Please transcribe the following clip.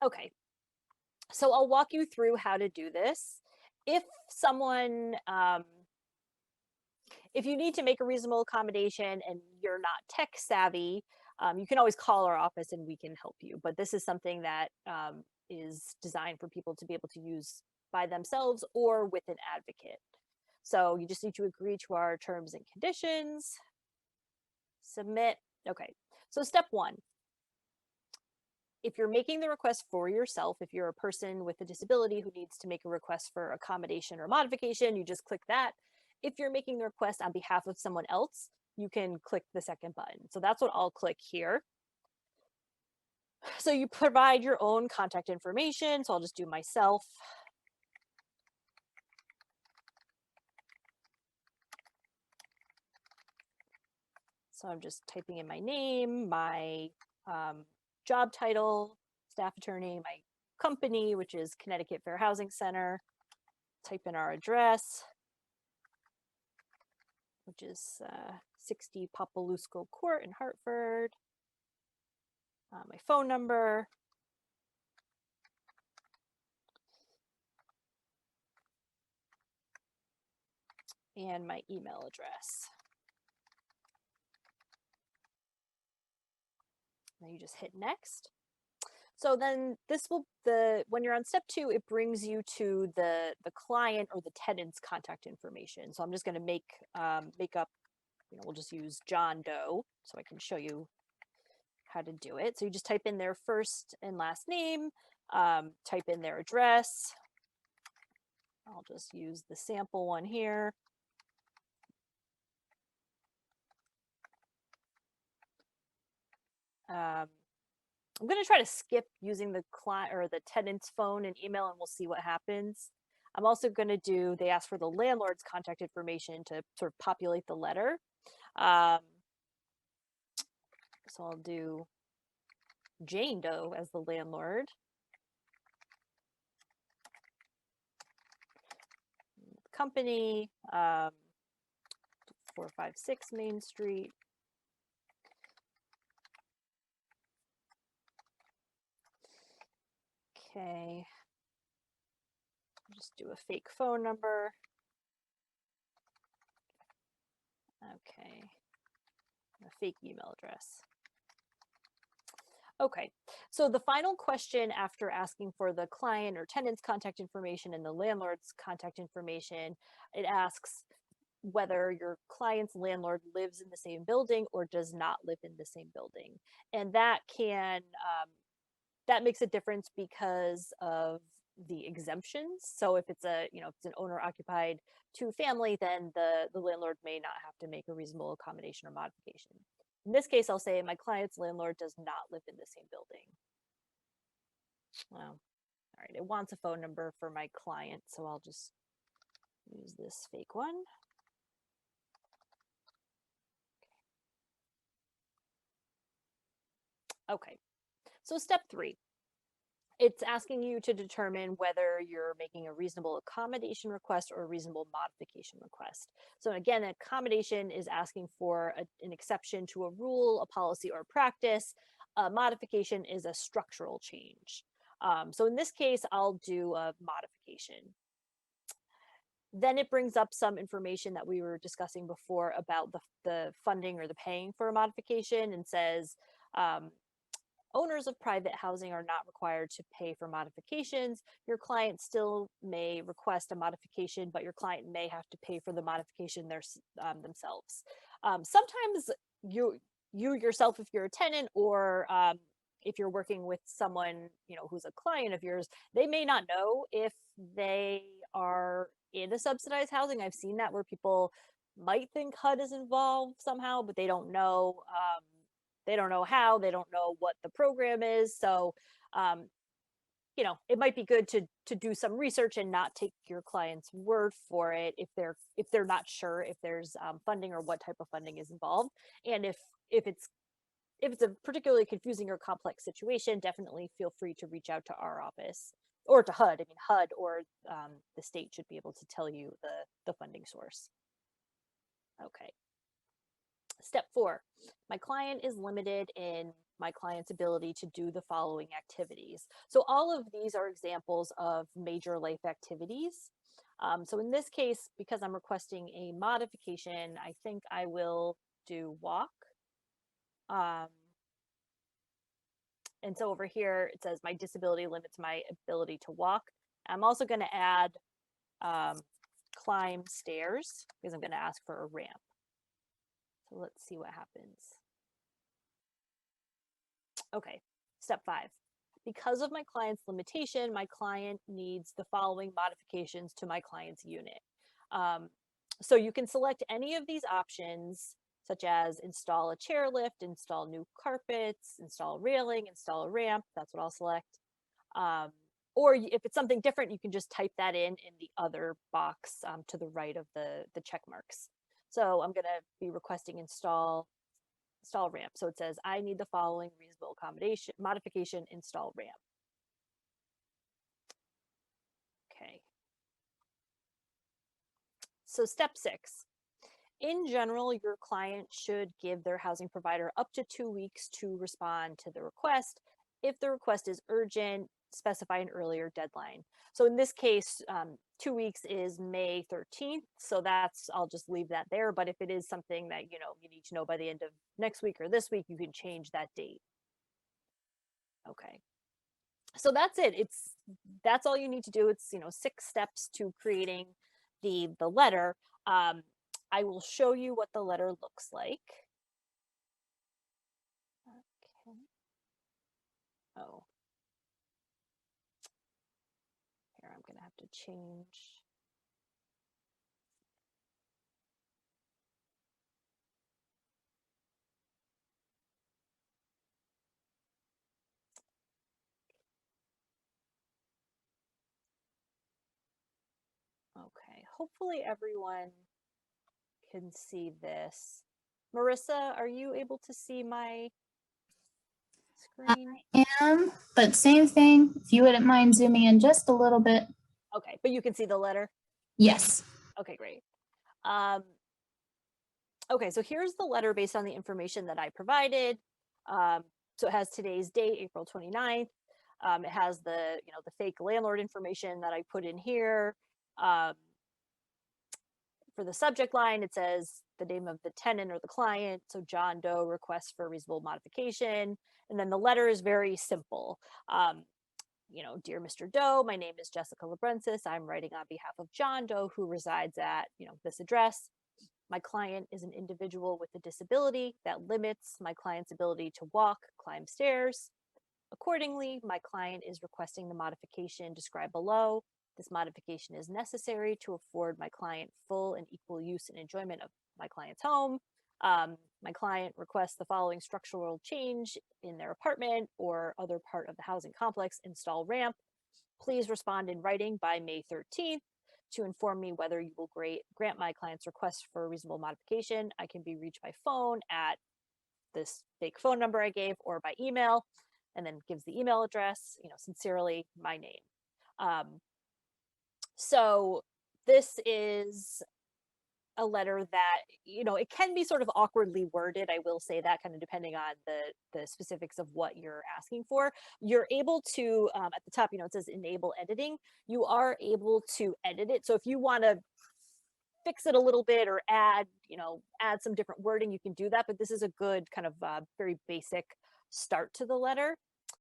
Okay, so I'll walk you through how to do this. If someone, if you need to make a reasonable accommodation and you're not tech savvy, you can always call our office and we can help you. But this is something that is designed for people to be able to use by themselves or with an advocate. So you just need to agree to our terms and conditions, submit. Okay, so step one, if you're making the request for yourself, if you're a person with a disability who needs to make a request for accommodation or modification, you just click that. If you're making the request on behalf of someone else, you can click the second button. So that's what I'll click here. So you provide your own contact information. So I'll just do myself. So I'm just typing in my name, my job title, staff attorney, my company, which is Connecticut Fair Housing Center. Type in our address, which is 60 Papalusco Court in Hartford. My phone number. And my email address. Then you just hit next. So then this will, when you're on step two, it brings you to the client or the tenant's contact information. So I'm just going to make up, we'll just use John Doe so I can show you how to do it. So you just type in their first and last name, type in their address. I'll just use the sample one here. I'm going to try to skip using the client or the tenant's phone and email, and we'll see what happens. I'm also going to do, they ask for the landlord's contact information to sort of populate the letter. So I'll do Jane Doe as the landlord. Company, 456 Main Street. Okay. Just do a fake phone number. Okay. A fake email address. Okay, so the final question after asking for the client or tenant's contact information and the landlord's contact information, it asks whether your client's landlord lives in the same building or does not live in the same building. And that can, that makes a difference because of the exemptions. So if it's a, if it's an owner occupied two family, then the landlord may not have to make a reasonable accommodation or modification. In this case, I'll say my client's landlord does not live in the same building. Well, all right, it wants a phone number for my client, so I'll just use this fake one. Okay, so step three, it's asking you to determine whether you're making a reasonable accommodation request or a reasonable modification request. So again, an accommodation is asking for an exception to a rule, a policy, or a practice. A modification is a structural change. So in this case, I'll do a modification. Then it brings up some information that we were discussing before about the funding or the paying for a modification, and says, owners of private housing are not required to pay for modifications. Your client still may request a modification, but your client may have to pay for the modification themselves. Sometimes you yourself, if you're a tenant, or if you're working with someone who's a client of yours, they may not know if they are in a subsidized housing. I've seen that where people might think HUD is involved somehow, but they don't know. They don't know how, they don't know what the program is. So, it might be good to do some research and not take your client's word for it if they're not sure if there's funding or what type of funding is involved. And if it's a particularly confusing or complex situation, definitely feel free to reach out to our office or to HUD. I mean, HUD or the state should be able to tell you the funding source. Okay. Step four, my client is limited in my client's ability to do the following activities. So all of these are examples of major life activities. So in this case, because I'm requesting a modification, I think I will do walk. And so over here, it says my disability limits my ability to walk. I'm also going to add climb stairs because I'm going to ask for a ramp. So let's see what happens. Okay, step 5. Because of my client's limitation, my client needs the following modifications to my client's unit. So you can select any of these options, such as install a chairlift, install new carpets, install railing, install a ramp. That's what I'll select. Or if it's something different, you can just type that in the other box to the right of the check marks. So I'm going to be requesting install ramp. So it says, I need the following reasonable accommodation, modification, install ramp. Okay. So step 6. In general, your client should give their housing provider up to 2 weeks to respond to the request. If the request is urgent, specify an earlier deadline. So in this case, 2 weeks is May 13th. So I'll just leave that there. But if it is something that, you need to know by the end of next week or this week, you can change that date. Okay. So that's it. That's all you need to do. It's, 6 steps to creating the letter. I will show you what the letter looks like. Okay. Oh. Here, I'm going to have to change. Okay. Hopefully everyone can see this. Marissa, are you able to see my screen? I am, but same thing. If you wouldn't mind zooming in just a little bit. Okay, but you can see the letter? Yes. Okay, great. Okay, so here's the letter based on the information that I provided. So it has today's date, April 29th. It has the fake landlord information that I put in here. For the subject line, it says the name of the tenant or the client. So John Doe requests for reasonable modification. And then the letter is very simple. Dear Mr. Doe, my name is Jessica Labrensis. I'm writing on behalf of John Doe, who resides at, this address. My client is an individual with a disability that limits my client's ability to walk, climb stairs. Accordingly, my client is requesting the modification described below. This modification is necessary to afford my client full and equal use and enjoyment of my client's home. My client requests the following structural change in their apartment or other part of the housing complex, install ramp. Please respond in writing by May 13th to inform me whether you will grant my client's request for a reasonable modification. I can be reached by phone at this fake phone number I gave or by email, and then gives the email address, sincerely, my name. So this is a letter that, it can be sort of awkwardly worded. I will say that, kind of depending on the specifics of what you're asking for. You're able to, at the top, it says enable editing. You are able to edit it. So if you want to fix it a little bit or add some different wording, you can do that. But this is a good kind of very basic start to the letter.